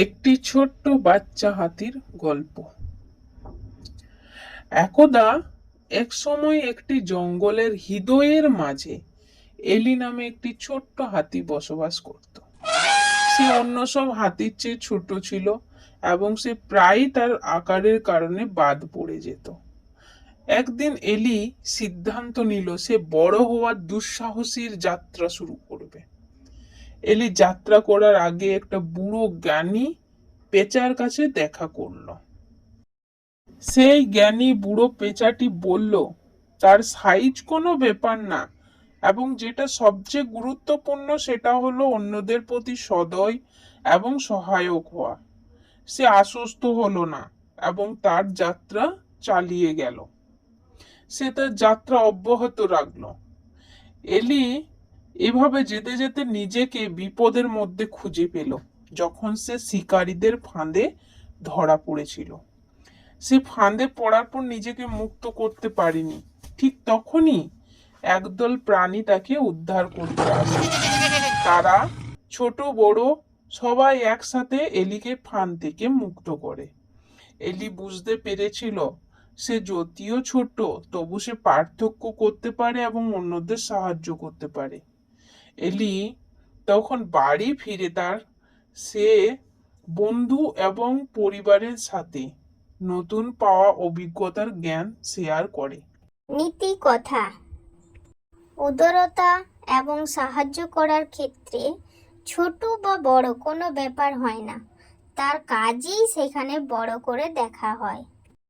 একটি ছোট্ট বাচ্চা হাতির গল্প। একদা এক সময় একটি জঙ্গলের হৃদয়ের মাঝে এলি নামে একটি ছোট্ট হাতি বসবাস করত। সে অন্য সব হাতির চেয়ে ছোট ছিল এবং সে প্রায়ই তার আকারের কারণে বাদ পড়ে যেত। একদিন এলি সিদ্ধান্ত নিল সে বড় হওয়ার দুঃসাহসীর যাত্রা শুরু করবে। এলি যাত্রা করার আগে একটা বুড়ো জ্ঞানী পেঁচার কাছে দেখা করলো। সেই জ্ঞানী বুড়ো পেঁচাটি বলল, তার সাইজ কোনো ব্যাপার না, এবং যেটা সবচেয়ে গুরুত্বপূর্ণ সেটা হলো অন্যদের প্রতি সদয় এবং সহায়ক হওয়া। সে আশ্বস্ত হলো না এবং তার যাত্রা চালিয়ে গেল। সে তার যাত্রা অব্যাহত রাখলো। এলি এভাবে যেতে যেতে নিজেকে বিপদের মধ্যে খুঁজে পেল যখন সে শিকারীদের ফাঁদে ধরা পড়েছিল। সে ফাঁদে পড়ার পর নিজেকে মুক্ত করতে পারেনি। ঠিক তখনই একদল প্রাণী তাকে উদ্ধার করতে আসে। তারা ছোট বড় সবাই একসাথে এলিকে ফাঁদ থেকে মুক্ত করে। এলি বুঝতে পেরেছিল সে যদিও ছোট তবু সে পার্থক্য করতে পারে এবং অন্যদের সাহায্য করতে পারে। এলি তখন বাড়ি ফিরে তার সে বন্ধু এবং পরিবারের সাথে নতুন পাওয়া অভিজ্ঞতার জ্ঞান শেয়ার করে। নীতি কথা: উদারতা এবং সাহায্য করার ক্ষেত্রে ছোট বা বড় কোনো ব্যাপার হয় না, তার কাজই সেখানে বড় করে দেখা হয়।